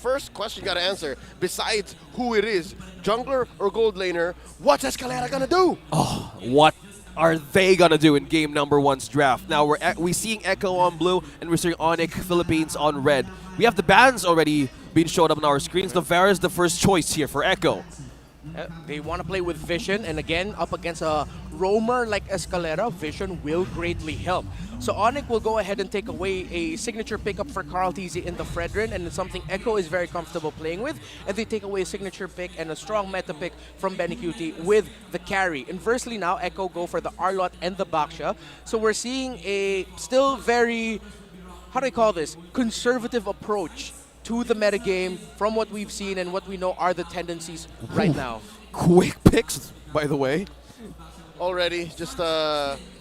First question you gotta answer, besides who it is, jungler or gold laner, what's Escalera gonna do? Oh, what are they gonna do in game number one's draft? Now we're seeing Echo on blue and we're seeing Onic Philippines on red. We have the bans already being showed up on our screens. Navara is the first choice here for Echo. They want to play with Vision, and again, up against a roamer like Escalera, Vision will greatly help. So Onic will go ahead and take away a signature pickup for Carl TZ in the Fredrin, and it's something Echo is very comfortable playing with, and they take away a signature pick and a strong meta pick from Benicute with the carry. Inversely now, Echo go for the Arlot and the Baksha. So we're seeing a still very, how do I call this, conservative approach to the metagame from what we've seen and what we know are the tendencies right now. Quick picks, by the way. Already, just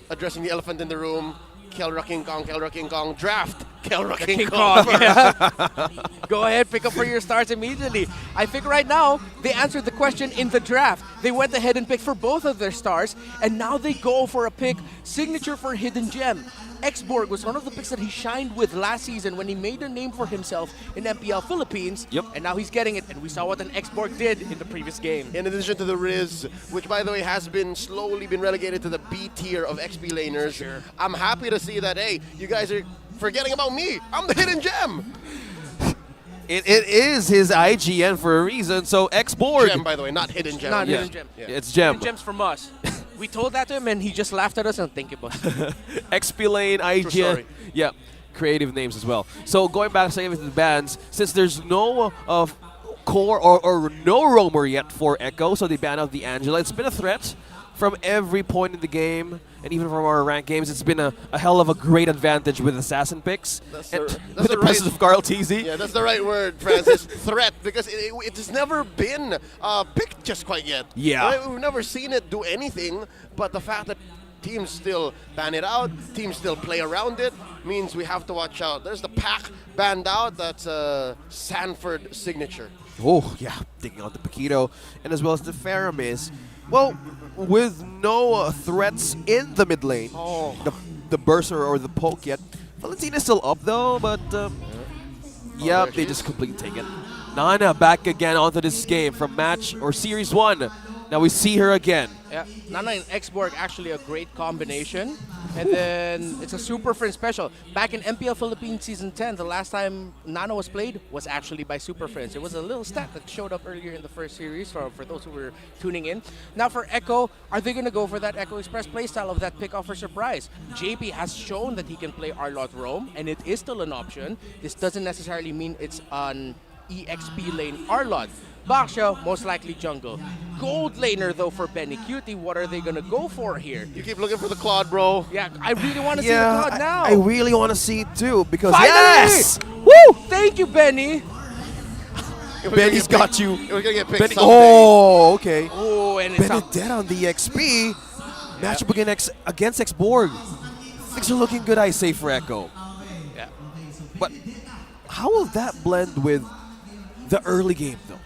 addressing the elephant in the room. Kelra King Kong, draft Kelra King Kong. Yeah. Go ahead, pick up for your stars immediately. I think right now, they answered the question in the draft. They went ahead and picked for both of their stars, and now they go for a pick, signature for Hidden Gem. Xborg was one of the picks that he shined with last season when he made a name for himself in MPL Philippines. Yep. And now he's getting it, and we saw what an Xborg did in the previous game. In addition to the Riz, which by the way has been slowly been relegated to the B tier of XP laners, Sure. I'm happy to see that, hey, you guys are forgetting about me. I'm the Hidden Gem. It is his IGN for a reason, so Xborg. Gem, by the way, not Hidden Gem. Not Yeah. Hidden Gem. Yeah. It's Gem. Hidden Gems from us. We told that to him, and he just laughed at us and thank you, boss. XP Lane, IGN. story. Yeah, creative names as well. So going back to the bans, since there's no core or no roamer yet for Echo, so they ban out the Angela. It's been a threat from every point in the game, and even from our ranked games. It's been a hell of a great advantage with assassin picks. That's And the with the right- presence of Carl TZ. Yeah, that's the right word, Francis. Threat, because it has never been picked just quite yet. Yeah. Right? We've never seen it do anything, but the fact that teams still ban it out, teams still play around it, means we have to watch out. There's the pack banned out, that's a Sanford signature. Oh, yeah, taking out the Paquito, and as well as the Faramis. Well, with no threats in the mid lane, Oh. the Burster or the Poke yet. Valentina's still up though, but yeah, there they she just is. completely take it. Nana back again onto this game from match or series 1. Now we see her again. Yeah, Nana and Xborg actually a great combination. And then it's a Super Friend special. Back in MPL Philippines Season 10, the last time Nana was played was actually by Super Friends. It was a little stat that showed up earlier in the first series for those who were tuning in. Now for Echo, are they going to go for that Echo Express playstyle of that pick off for surprise? JP has shown that he can play Arlot Roam, and it is still an option. This doesn't necessarily mean it's an EXP lane Arlot. Baksha, most likely jungle. Gold laner though for Benicute, what are they gonna go for here? You keep looking for the Claude, bro. Yeah, I really want to see the Claude now. I really want to see it too because Finally! yes, Woo! Thank you, Benny. We're Benny's gonna got get you. picked- We're gonna get picked Benny, someday. oh, okay. Oh, and it's up. Benedetta on the XP. Matchup against Xborg. Things are looking good, I say, for Echo. Yeah. But how will that blend with the early game, though?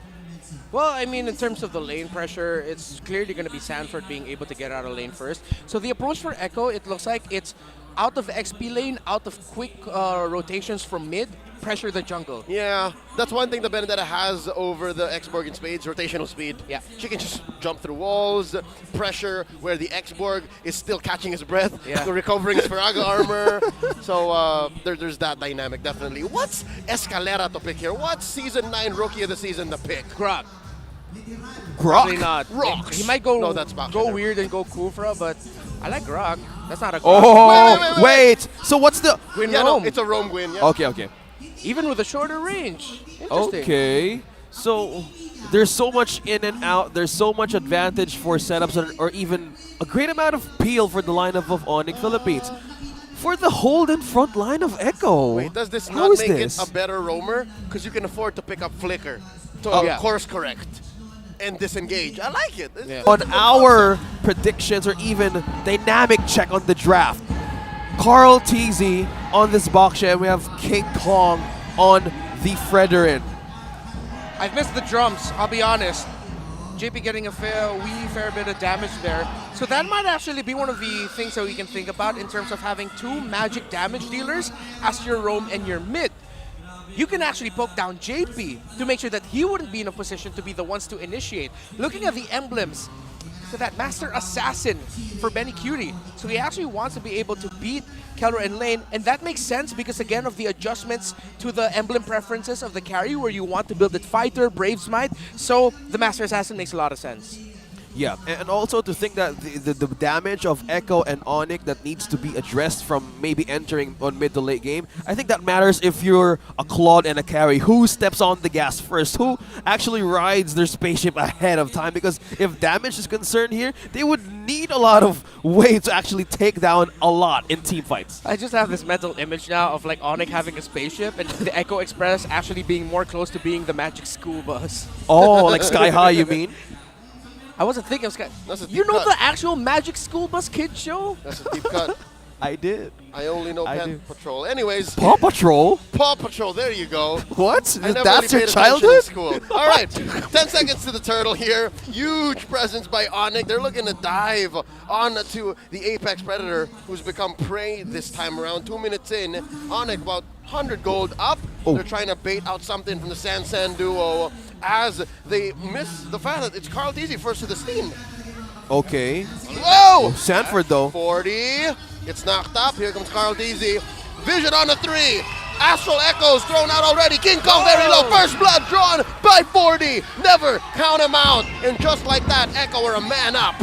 Well, I mean, in terms of the lane pressure, it's clearly going to be Sanford being able to get out of lane first. So the approach for Echo, it looks like it's out of the XP lane, out of quick rotations from mid, pressure the jungle. Yeah, that's one thing that Benedetta has over the Xborg in spades, rotational speed. Yeah. She can just jump through walls, pressure where the Xborg is still catching his breath, Yeah. recovering his Faraga armor. So there's that dynamic, definitely. What's Escalera to pick here? What's Season 9 Rookie of the Season to pick? Grog. Probably Grok? not. Rocks. He might go No, that's Baksha go there. weird and go Kufra, but I like Grog. That's not a Grog. Oh, Wait. So what's the... Gwyn Yeah, Rome. no, it's a roam Gwyn. Yeah. Okay. Even with a shorter range. Interesting. Okay. So there's so much in and out. There's so much advantage for setups or even a great amount of peel for the lineup of Onic Philippines. For the hold in front line of Echo. Wait, does this How not is make this? it a better roamer? Because you can afford to pick up Flicker to yeah. course correct and disengage. I like it. Yeah. On our predictions or even dynamic check on the draft, Carl TZ on this Baksha, and we have King Kong on the Fredrin. I've missed the drums, I'll be honest. JP getting a fair bit of damage there. So that might actually be one of the things that we can think about in terms of having two magic damage dealers as your roam and your mid. you can actually poke down JP to make sure that he wouldn't be in a position to be the ones to initiate. Looking at the emblems, so that Master Assassin for Benny Cutie. So he actually wants to be able to beat Keller in lane, and that makes sense because again of the adjustments to the emblem preferences of the carry where you want to build it Fighter, Brave Smite, so the Master Assassin makes a lot of sense. Yeah, and also to think that the damage of Echo and Onic that needs to be addressed from maybe entering on mid to late game, I think that matters if you're a Claude and a carry. Who steps on the gas first? Who actually rides their spaceship ahead of time? Because if damage is concerned here, they would need a lot of way to actually take down a lot in team fights. I just have this mental image now of like Onic having a spaceship and the Echo Express actually being more close to being the Magic School Bus. Oh, like Sky High, you mean? I wasn't thinking of Sky. That's a deep You know cut. the actual Magic School Bus Kids show? That's a deep cut. I did. I only know I Paw do. Patrol. Anyways, Paw Patrol? Paw Patrol, there you go. What? I never That's really your paid attention in childhood? school. All right, 10 seconds to the turtle here. Huge presence by Onic. They're looking to dive on to the Apex Predator, who's become prey this time around. 2 minutes in, Onic about 100 gold up. Oh. They're trying to bait out something from the San duo as they miss the fact that it's Carl Teasy first to the scene. Okay. Whoa! Sanford, though. 40. It's knocked up. Here comes Carl Deasy. Vision on the 3. Astral Echoes thrown out already. King Kong very low. First blood drawn by 40. Never count him out. And just like that, Echo are a man up.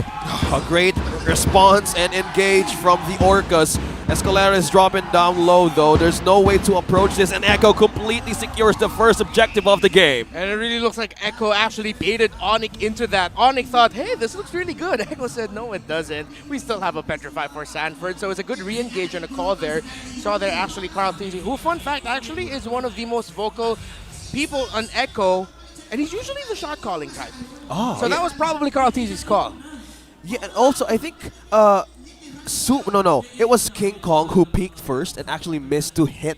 A great response and engage from the Orcas. Escalera is dropping down low though. There's no way to approach this, and Echo completely secures the first objective of the game. And it really looks like Echo actually baited Onic into that. Onic thought, hey, this looks really good. Echo said, no, it doesn't. We still have a Petrify for Sanford. So it's a good re-engage and a call there. Saw there actually Carl Teasy, who, fun fact, actually is one of the most vocal people on Echo. And he's usually the shot calling type. Oh, So that was probably Carl Teasy's call. Yeah, and also I think it was King Kong who peaked first and actually missed to hit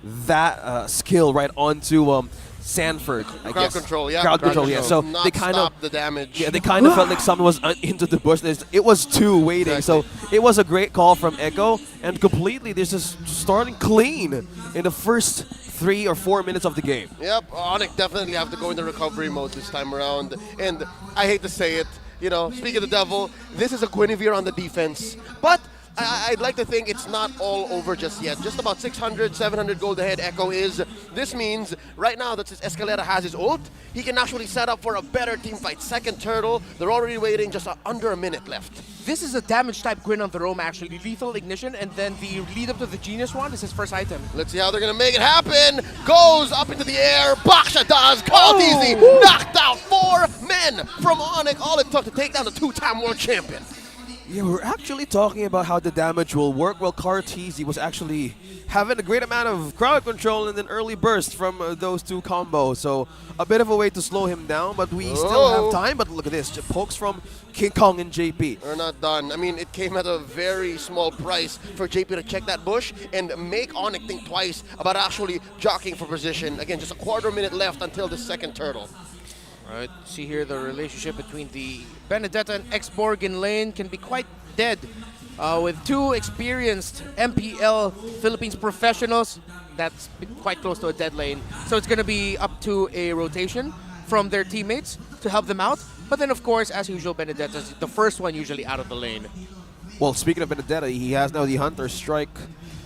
that skill right onto Sanford. I Crowd guess. control, yeah. Crowd control, yeah. So Not they kind of stop the damage. Yeah, they kind of felt like someone was into the bush. It was two waiting, Exactly. so it was a great call from Echo, and completely this is starting clean in the first 3 or 4 minutes of the game. Yep, Onic definitely have to go into recovery mode this time around. And I hate to say it, you know, speak of the devil, this is a Guinevere on the defense. But I'd like to think it's not all over just yet. Just about 600, 700 gold ahead Echo is. This means right now that since Escalera has his ult, he can actually set up for a better team fight. Second turtle, they're already waiting just under a minute left. This is a damage type Gwyn on the roam actually. Lethal Ignition, and then the lead up to the Genius Wand is his first item. Let's see how they're going to make it happen. Goes up into the air. Baksha does. Called Oh! easy. Knocked out 4 men from Onic. All it took to take down the 2-time world champion. Yeah, we're actually talking about how the damage will work. Well, Carteezy was actually having a great amount of crowd control and an early burst from those two combos. So a bit of a way to slow him down, but we still have time. But look at this, just pokes from King Kong and JP. They're not done. I mean, it came at a very small price for JP to check that bush and make Onic think twice about actually jockeying for position. Again, just a quarter minute left until the second turtle. Right, see here the relationship between the Benedetta and X-Borg in lane can be quite dead. With two experienced MPL Philippines professionals, that's been quite close to a dead lane. So it's going to be up to a rotation from their teammates to help them out. But then, of course, as usual, Benedetta's the first one usually out of the lane. Well, speaking of Benedetta, he has now the Hunter Strike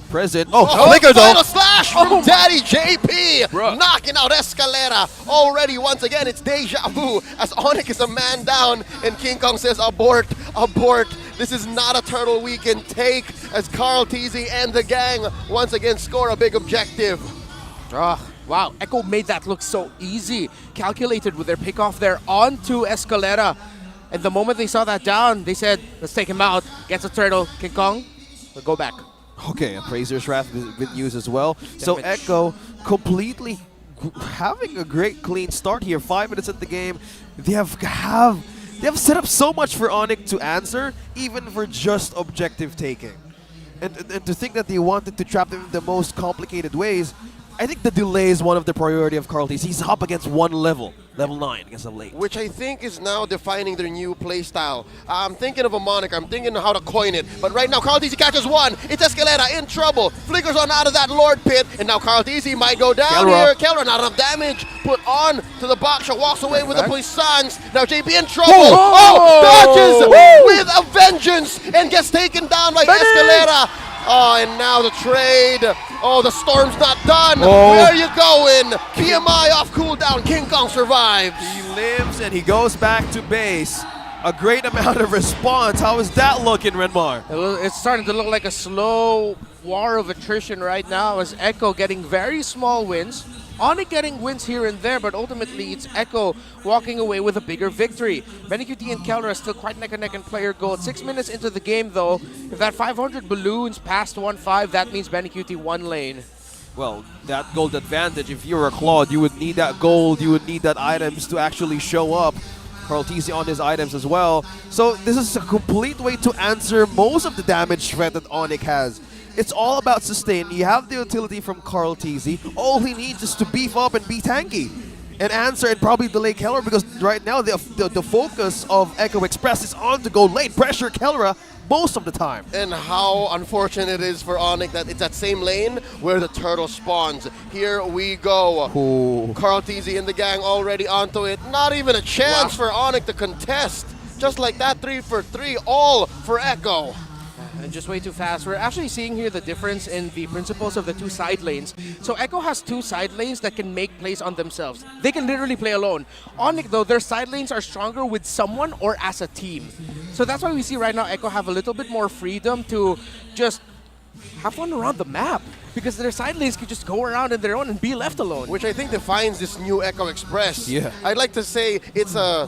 present. Flicker though! Final slash from Daddy JP! Bruh. Knocking out Escalera. Already, once again, it's deja vu as Onic is a man down and King Kong says, abort, abort. This is not a turtle we can take as Carl Teasy and the gang once again score a big objective. Wow, Echo made that look so easy. Calculated with their pickoff there onto Escalera. And the moment they saw that down, they said, let's take him out. Gets a turtle. King Kong, we'll go back. Okay, Appraiser's Wrath has been used as well. So Damage. Echo completely having a great clean start here. 5 minutes in the game. They have set up so much for Onic to answer, even for just objective taking. And to think that they wanted to trap them in the most complicated ways, I think the delay is one of the priority of Carl Teasy. He's up against one level. level 9 against the late. which I think is now defining their new play style. I'm thinking of a moniker. I'm thinking of how to coin it. But right now, Carl Tizzy catches one. It's Escalera in trouble. Flickers on out of that Lord pit. And now Carl Tizzy might go down here. Kelra, not enough damage. Put on to the box. Walks away with the puissance. Now JP in trouble. Dodges with a vengeance and gets taken down by Escalera. Oh, and now the trade. Oh, the storm's not done. Where are you going? PMI off cooldown. King Kong survives. He lives and he goes back to base. A great amount of response. How is that looking, Renmar? It's starting to look like a slow war of attrition right now as Echo getting very small wins. Onic getting wins here and there, but ultimately it's Echo walking away with a bigger victory. BennyQt and Keller are still quite neck and neck in player gold. 6 minutes into the game though, if that 500 balloons passed 1-5, that means BennyQt won lane. Well, that gold advantage, if you're a Claude, you would need that gold, you would need that items to actually show up. Carl Tizzy on his items as well. So this is a complete way to answer most of the damage threat that Onic has. It's all about sustain. You have the utility from Carl Tizzy. All he needs is to beef up and be tanky and answer and probably delay Keller, because right now the focus of Echo Express is on to go late, pressure Kellera most of the time. And how unfortunate it is for Onic that it's that same lane where the turtle spawns. Here we go. Carl Tizzy and the gang already onto it. Not even a chance for Onic to contest. Just like that, 3 for 3, all for Echo. And just way too fast. We're actually seeing here the difference in the principles of the two side lanes. So Echo has two side lanes that can make plays on themselves. They can literally play alone. Onic though, their side lanes are stronger with someone or as a team. So that's why we see right now Echo have a little bit more freedom to just have fun around the map, because their side lanes can just go around on their own and be left alone. Which I think defines this new Echo Express. Yeah. I'd like to say it's a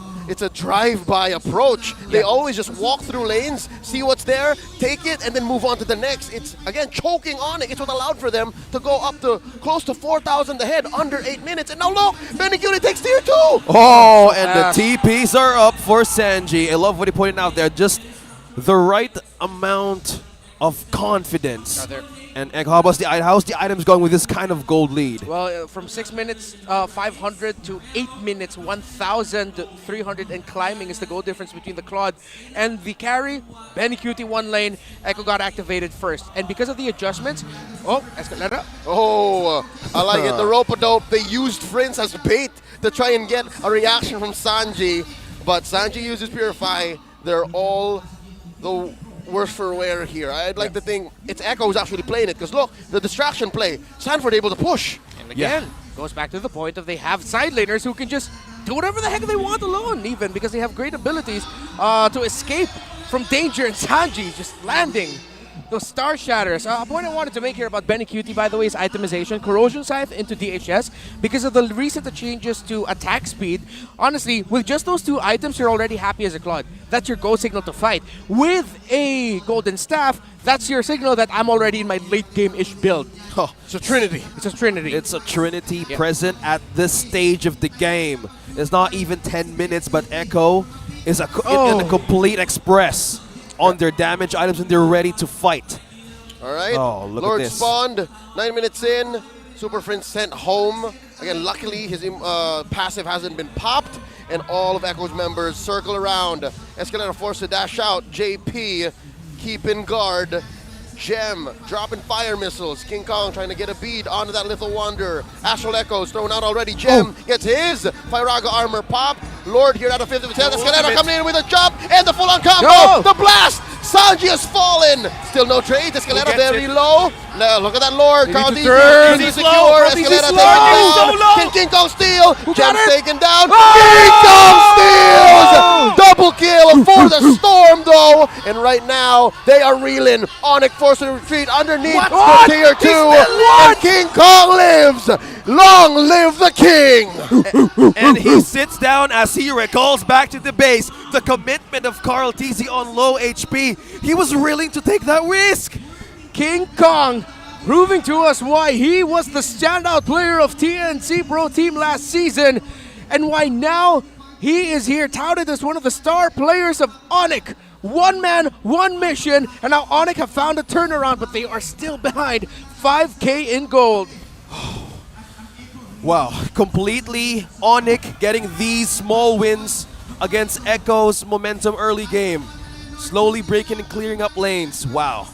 drive-by approach. They always just walk through lanes, see what's there, take it, and then move on to the next. It's, again, choking on it. It's what allowed for them to go up to close to 4,000 ahead under 8 minutes. And now look, BennyQt takes tier 2. Oh, and the TPs are up for Sanji. I love what he pointed out there. Just the right amount of confidence. And how's the items going with this kind of gold lead? Well, from 6 minutes 500 to 8 minutes 1,300 and climbing is the goal difference between the Claude and the carry. BennyQt one lane. Echo got activated first, and because of the adjustments, Escalera. Oh, I like it. The rope-a-dope. They used Prince as bait to try and get a reaction from Sanji, but Sanji uses Purify. They're all the worse for wear here. I'd like to think it's Echo who's actually playing it, because look, the distraction play, Sanford able to push. And again, goes back to the point of they have side laners who can just do whatever the heck they want alone, even because they have great abilities to escape from danger, and Sanji just landing those Star Shatters. A point I wanted to make here about BennyQt, by the way, is itemization. Corrosion Scythe into DHS. Because of the recent changes to attack speed, honestly, with just those two items, you're already happy as a Claude. That's your go signal to fight. With a Golden Staff, that's your signal that I'm already in my late game-ish build. It's a trinity. It's a trinity. It's a trinity present at this stage of the game. It's not even 10 minutes, but Echo is in a complete express on their damage items, and they're ready to fight. All right. Oh, look Lord at this. spawned, 9 minutes in. Super Prince sent home. Again, luckily his passive hasn't been popped, and all of Echo's members circle around. Escalera forced to dash out. JP keeping guard. Gem dropping fire missiles. King Kong trying to get a bead onto that Little Wanderer. Astral Echoes thrown out already. Gem gets his Firaga armor popped. Lord here out of 50%. Escalera coming in with a jump and the full-on combo. The blast. Sanji has fallen. Still no trade. Escalera very low. Now look at that Lord. Carl Tizzy secure. Escalera taken down. Can King Kong steal? Gem's taken down. King Kong steals. Double kill for the Storm though. And right now they are reeling. Onic forced to retreat underneath the tier 2. And King Kong lives. Long live the king. And he sits down as he recalls back to the base the commitment of Carl Tizzy on low HP. He was willing to take that risk. King Kong proving to us why he was the standout player of TNC Pro Team last season, and why now he is here touted as one of the star players of Onic. One man, one mission, and now Onic have found a turnaround, but they are still behind 5K in gold. Wow, completely Onic getting these small wins against Echo's momentum early game. Slowly breaking and clearing up lanes. Wow.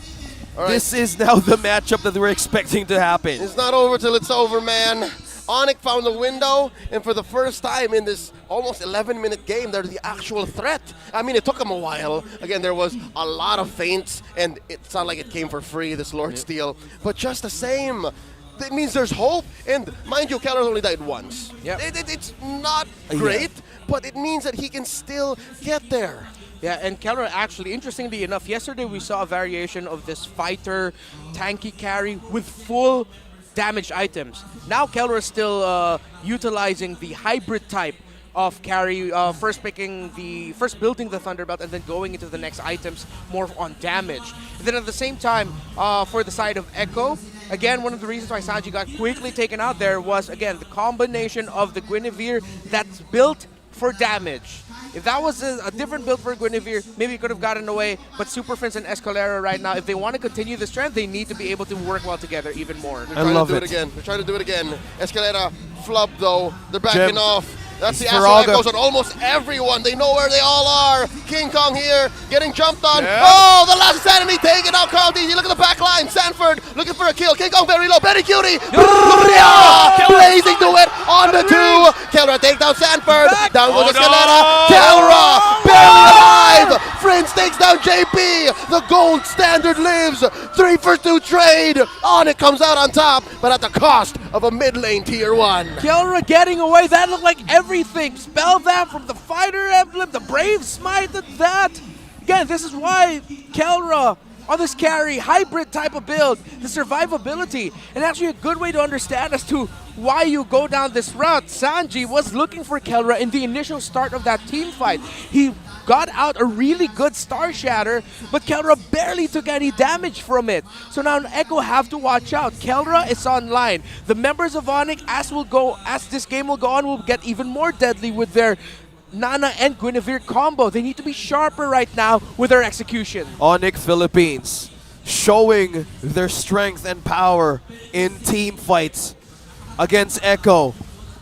All right. This is now the matchup that we're expecting to happen. It's not over till it's over, man. Onic found the window, and for the first time in this almost 11-minute game, they're the actual threat. I mean, it took them a while. Again, there was a lot of feints, and it's not like it came for free, this Lord Steal. But just the same, it means there's hope. And mind you, Keller's only died once. Yep. It's not great, but it means that he can still get there. Yeah, and Keller actually, interestingly enough, yesterday we saw a variation of this fighter tanky carry with full damaged items. Now Keller is still utilizing the hybrid type of carry, first building the Thunderbelt and then going into the next items more on damage. And then at the same time, for the side of Echo, again, one of the reasons why Sanji got quickly taken out there was, again, the combination of the Guinevere that's built for damage. If that was a different build for Guinevere, maybe it could have gotten away. But Super Prince and Escalera right now, if they want to continue this trend, they need to be able to work well together even more. They're trying to do it again. They're trying to do it again. Escalera flubbed though. They're backing off. That's the asshole that goes on almost everyone. They know where they all are. King Kong here, getting jumped on. Yeah. Oh, the last enemy taken out. Carl DZ, look at the back line. Sanford looking for a kill. King Kong very low. Betty Cutie. Blazing to it on the two. Kelra take down Sanford. Down goes Escalera. Kelra barely alive. Prince takes down JP. The gold standard lives. 3 for 2 trade. Onic comes out on top, but at the cost of a mid lane tier 1. Kelra getting away. That looked like everything. Spell that from the fighter emblem, the brave smite at that. Again, this is why Kelra on this carry, hybrid type of build, the survivability, and actually a good way to understand as to why you go down this route. Sanji was looking for Kelra in the initial start of that team fight. He got out a really good Star Shatter, but Kelra barely took any damage from it. So now Echo have to watch out. Kelra is online. The members of Onic, as this game will go on, will get even more deadly with their Nana and Guinevere combo. They need to be sharper right now with their execution. Onic Philippines showing their strength and power in team fights against Echo.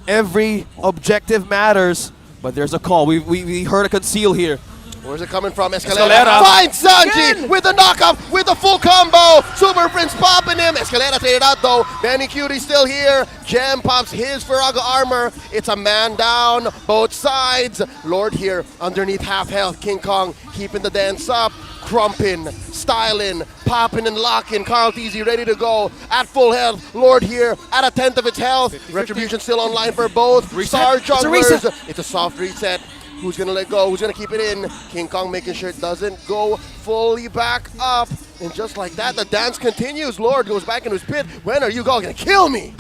Every objective matters, but there's a call. We heard a conceal here. Where's it coming from? Escalera finds Sanji with the knockoff, with the full combo. Super Prince popping him. Escalera traded out though. Benny Cutie still here. Gem pops his Faraga armor. It's a man down, both sides. Lord here underneath half health. King Kong keeping the dance up. Crumping, styling, popping and locking. Carl TZ ready to go at full health. Lord here at a 10th of its health. 50, Retribution still online for both. Star junglers. It's a soft reset. Who's going to let go? Who's going to keep it in? King Kong making sure it doesn't go fully back up. And just like that, the dance continues. Lord goes back into his pit. When are you all going to kill me?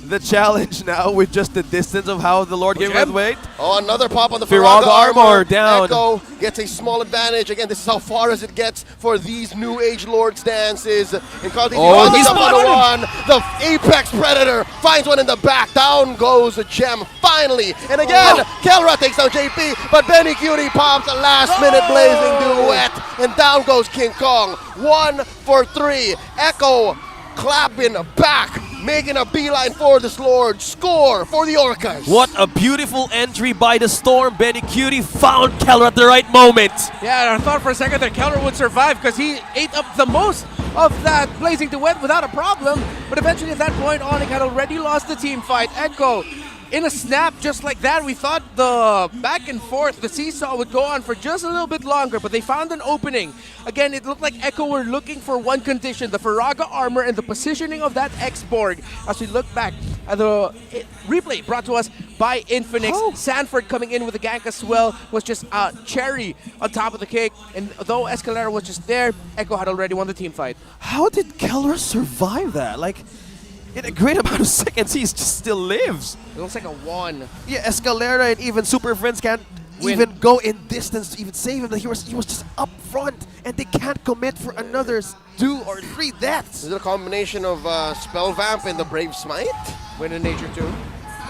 The challenge now with just the distance of how the Lord gave with weight. Oh, another pop on the Firaga Firaga armor down. Echo gets a small advantage. Again, this is how far as it gets for these New Age Lords dances. And Carl he's up on one. The Apex Predator finds one in the back. Down goes the Gem finally. And again, Kelra takes down JP, but Benny Cutie pops a last-minute blazing duet. And down goes King Kong. 1 for 3. Echo clapping back, making a beeline for this Lord. Score for the Orcas. What a beautiful entry by the Storm. Benny Cutie found Keller at the right moment. Yeah, I thought for a second that Keller would survive because he ate up the most of that blazing duet without a problem. But eventually at that point, Onic had already lost the team fight. Echo in a snap just like that. We thought the back and forth, the seesaw would go on for just a little bit longer, but they found an opening. Again, it looked like Echo were looking for one condition, the Faraga armor and the positioning of that X-Borg. As we look back at the replay brought to us by Infinix, Sanford coming in with a gank as well was just a cherry on top of the cake. And though Escalera was just there, Echo had already won the team fight. How did Keller survive that? Like, in a great amount of seconds, he just still lives. It looks like a 1. Yeah, Escalera and even Super Friends can't even go in distance to even save him. He was just up front, and they can't commit for another 2 or 3 deaths. Is it a combination of Spell Vamp and the Brave Smite? Wind in Nature 2.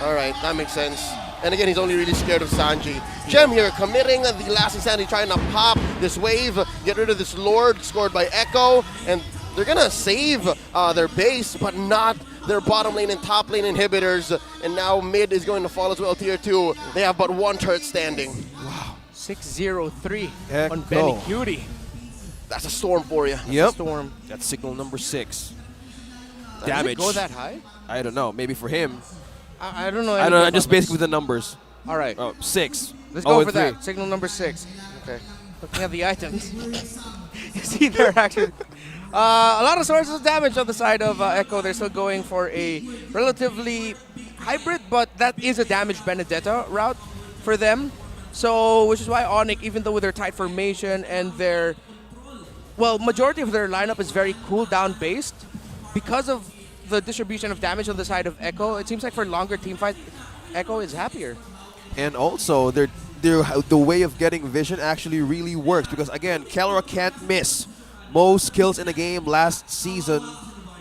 All right, that makes sense. And again, he's only really scared of Sanji. Gem here committing the last insanity, trying to pop this wave, get rid of this Lord scored by Echo, and they're gonna save their base, but not their bottom lane and top lane inhibitors, and now mid is going to fall as well, tier 2. They have but one turret standing. 6-0-3 Heck on no. Benny Cutie. That's a storm for you. Yep. Storm. That's signal number 6. Does Damage. it go that high? I don't know. Maybe for him. I don't know. I don't know. anything Just about basically this. the numbers. All right. Oh, 6. Let's Oh, go and for 3. that. Signal number 6. Okay. Looking at the items. You see there actually. A lot of sources of damage on the side of Echo. They're still going for a relatively hybrid, but that is a damage Benedetta route for them. So, which is why Onic, even though with their tight formation and their, well, majority of their lineup is very cooldown based, because of the distribution of damage on the side of Echo, it seems like for longer team fights, Echo is happier. And also, the way of getting vision actually really works because, again, Kelra can't miss. Most kills in a game last season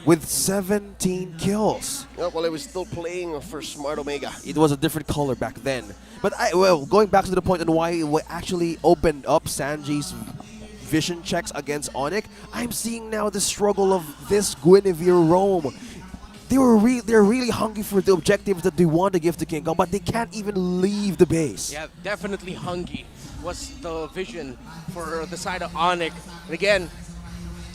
with 17 kills. Yeah, well, I was still playing for Smart Omega. It was a different color back then. But going back to the point on why we actually opened up Sanji's vision checks against Onic, I'm seeing now the struggle of this Guinevere roam. They're really hungry for the objectives that they want to give to King Kong, but they can't even leave the base. Yeah, definitely hungry was the vision for the side of Onic. And again,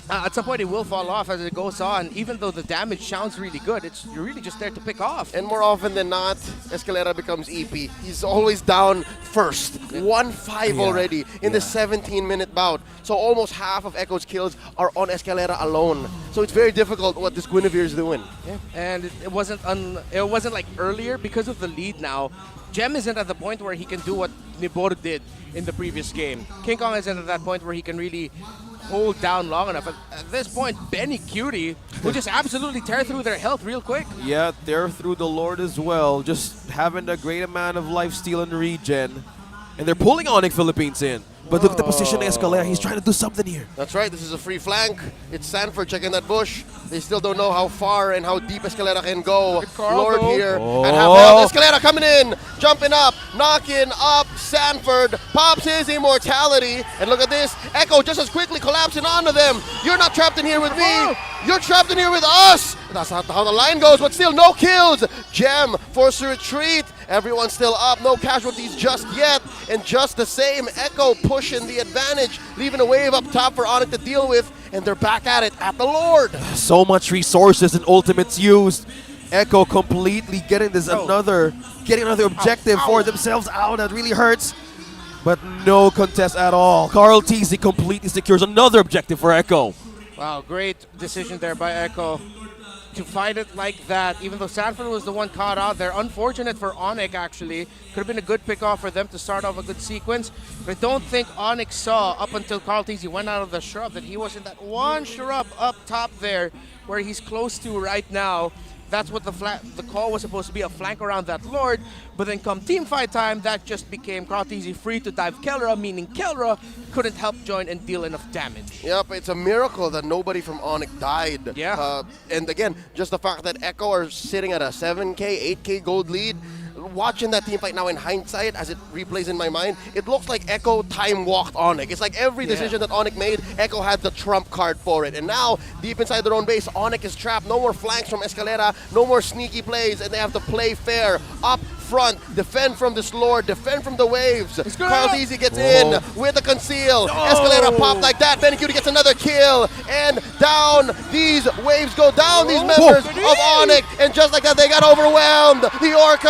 at some point it will fall off as it goes on. Even though the damage sounds really good, you're really just there to pick off. And more often than not, Escalera becomes EP. He's always down first. 1-5 already in the 17-minute bout. So almost half of Echo's kills are on Escalera alone. So it's very difficult what this Guinevere is doing. Yeah. And it wasn't like earlier because of the lead now. Gem isn't at the point where he can do what Nibor did in the previous game. King Kong isn't at that point where he can really hold down long enough. At this point, Benny Cutie will just absolutely tear through their health real quick. Yeah, they're through the Lord as well, just having a great amount of lifesteal and regen. And they're pulling Onic Philippines in. But look at the position of Escalera. He's trying to do something here. That's right, this is a free flank. It's Sanford checking that bush. They still don't know how far and how deep Escalera can go. Lord here at half health. Escalera coming in, jumping up, knocking up Sanford, pops his immortality. And look at this, Echo just as quickly collapsing onto them. You're not trapped in here with me. You're trapped in here with us. That's not how the line goes, but still no kills. Gem forced to retreat. Everyone's still up, no casualties just yet. And just the same, Echo pushing the advantage, leaving a wave up top for Onic to deal with. And they're back at it at the Lord. So much resources and ultimates used. Echo completely getting another objective for themselves. Ow, that really hurts. But no contest at all. Carl TZ completely secures another objective for Echo. Wow, great decision there by Echo to fight it like that, even though Sanford was the one caught out there. Unfortunate for Onic, actually. Could have been a good pick off for them to start off a good sequence. But I don't think Onic saw, up until Carl Tizzy went out of the shrub, that he was in that one shrub up top there where he's close to right now. That's what the call was supposed to be, a flank around that Lord. But then come team fight time, that just became Carl Tizzy free to dive Kelra, meaning Kelra couldn't help join and deal enough damage. Yep, it's a miracle that nobody from Onic died. Yeah. And again, just the fact that Echo are sitting at a 7K, 8K gold lead. Watching that team fight now in hindsight, as it replays in my mind, it looks like Echo time walked Onic. It's like every decision that Onic made, Echo had the trump card for it. And now, deep inside their own base, Onic is trapped. No more flanks from Escalera, no more sneaky plays, and they have to play fair. Up front, defend from this Lord, defend from the waves. Carl Deasy gets in with a conceal. Escalera popped like that. Benny Cutie gets another kill. And down these waves go down, these members of Onic. And just like that, they got overwhelmed. The Orcas